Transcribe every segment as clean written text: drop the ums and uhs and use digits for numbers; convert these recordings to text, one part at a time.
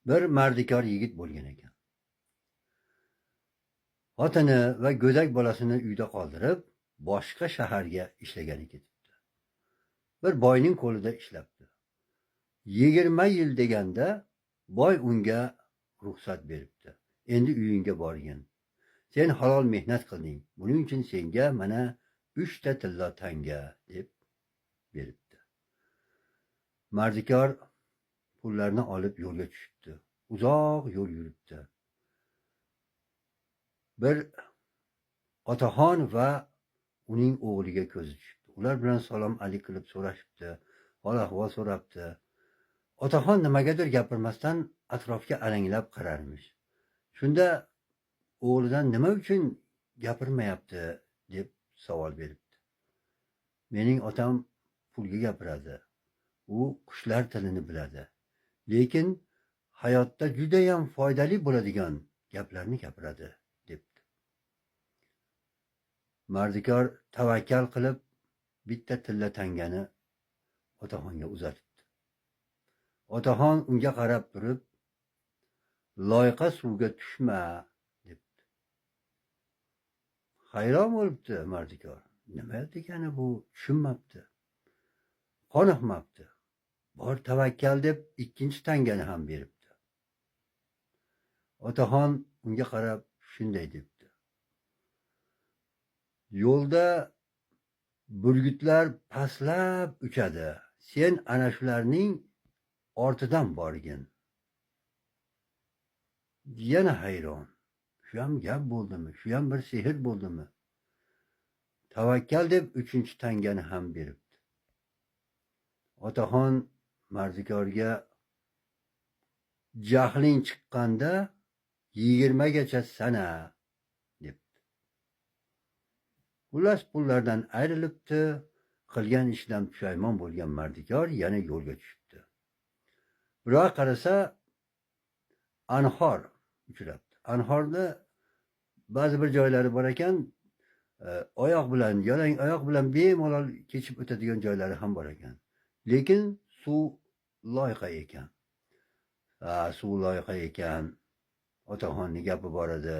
Bir mardikor yigit bo'lgan ekan. Xotini va go'dak bolasini uyda qoldirib, boshqa shaharga ishlagani ketibdi. Bir boyning qo'lida ishlabdi. 20 yil deganda boy unga ruxsat beribdi. Endi uyingga borgin. Sen halol mehnat qilding. Buning uchun senga mana 3 ta tilla tanga deb beribdi. Mardikor pullarni olib yo'lga tushibdi. Uzoq yo'l yuribdi. Bir otaxon va uning o'g'liga ko'zi tushibdi. Ular bilan salom alik qilib so'rashibdi, hol ahvol so'rabdi. Otaxon nimagadir gapirmasdan atrofga alanglab qararmish. Shunda o'g'lidan nima uchun gapirmayapti deb savol beribdi. Mening otam pulga gapiradi. U qushlar tilini biladi. Lekin hayotda juda ham foydali bo'ladigan gaplarni gapiradi debdi. Mardikor tavakkal qilib bitta tilla tangani otaxonga uzatibdi. Otaxon unga qarab turib, loyqa suvga tushma debdi. Hayron bo'libdi mardikor. Nima degani bu, tushunmabdi. Qoniqmabdi. Bor tavakkal deb ikkinchi tangani ham beribdi. Otaxon unga qarab shunday debdi. Yo'lda burgutlar pastlab uchadi. Sen ana shularning ortidan borgin. Yana hayron. Shu ham gap bo'ldimi? Shu ham bir sehr bo'ldimi? Tavakkal deb 3-chi tangani ham beribdi. Otaxon mardikorga jahling chiqqanda 20 gacha sana debdi. Xullas pullardan ayrilibdi. Qilgan ishdan pushaymon bo'lgan mardikor yana yo'lga tushibdi. Biroq qarasa anhor uchrabdi. Anhorda ba'zi bir joylari bor ekan, oyoq bilan, yalang oyoq bilan bemalol kechib o'tadigan joylari ham bor ekan. Lekin suv loyqa ekan. Suv loyqa ekan. Otaxonning gapi bor edi.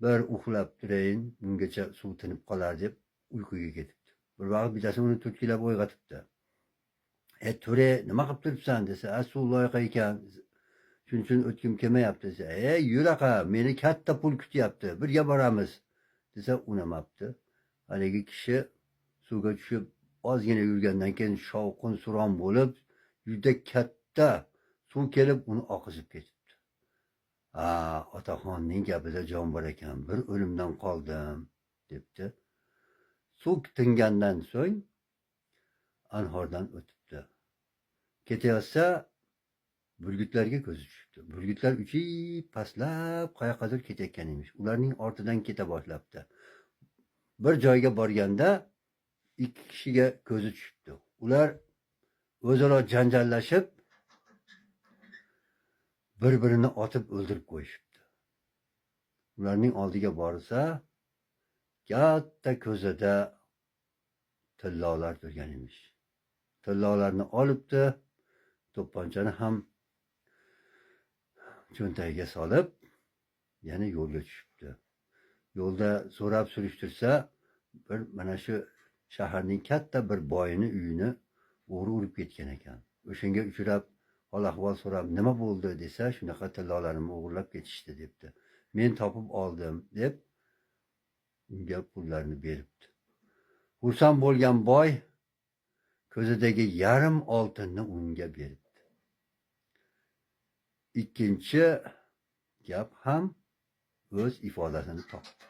Bir uxlab turayin, bungacha suv tinib qolar deb uyquga ketibdi. Bir vaqt bitasi uni turtkilab uyg'otibdi. Ture, nima qilib turibsan desa, suv loyqa ekan. Shuning uchun o'tkim kelmayapti desa, yur aqa, meni katta pul kutyapti, birga boramiz desa, unamabdi. Haligi kishi suvga tushib ozgina yurgandan keyin shovqin suron bo'lib, juda katta suv kelib uni oqizib ketibdi. Otaxonning gapida jon bor ekan, bir o'limdan qoldim debdi. Suv tingandan so'ng anhordan o'tibdi. Ketayotsa burgutlarga ko'zi tushibdi. Burgutlar uchib pastlab qayoqqadir ketayotgan emish. Ularning ortidan keta boshlabdi. Bir joyga borganda ikki kishiga ko'zi tushibdi. Ular o'zaro janjallashib bir-birini otib o'ldirib qo'yishibdi. Ularning oldiga borsa, katta ko'zada tillolar turgan emish. Tillolarni olibdi, to'pponchani ham cho'ntagiga solib, yana yo'lga tushibdi. Yo'lda so'rab surishtirsa, bir mana shu shaharning katta bir boyini uyini o'g'ri urib ketgan ekan. O'shanga uchrab, hol ahvol so'rab, nima bo'ldi desa, shunaqa tillolarimni o'g'irlab ketishdi debdi. Men topib oldim deb unga pullarni beribdi. Xursand bo'lgan boy ko'zidagi yarim oltinni unga beribdi. Ikkinchi gap ham o'z ifodasini topdi.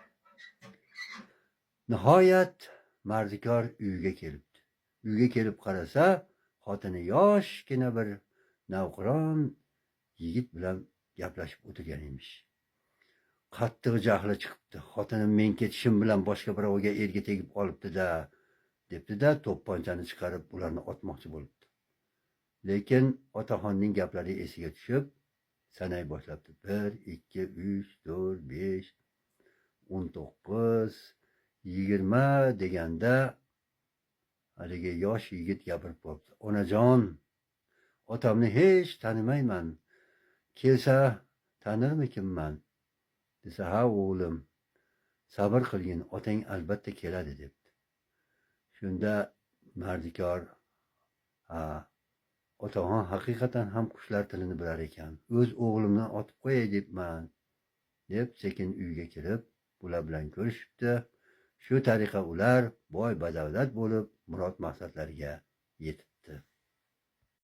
Nihoyat mardikor uyiga kelibdi. Uyga kelib qarasa, xotini yoshgina bir navqiron yigit bilan gaplashib o'tirgan emish. Qattiq jahli chiqibdi. Xotinim men ketishim bilan boshqa birovga erga tegib olibdi-da, debdi-da, to'pponchani chiqarib ularni otmoqchi bo'libdi. Lekin otaxonning gaplari esiga tushib, sanay boshlabdi. 1, 2, 3, 4, 5, 19, 20 deganda haligi yosh yigit gapirib qolibdi. Onajon, otamni hech tanimayman. kelsa tanirmikinman desa, ha o'g'lim, sabr qilgin, otang albatta keladi debdi. Shunda Mardikor, ha, otaxon haqiqatan ham qushlar tilini bilar ekan, o'z o'g'limni otib qo'yay debman deb sekin uyga kirib bular bilan ko'rishibdi. Shu tariqa ular boy badavlat bo'lib murod maqsadlariga yetibdi.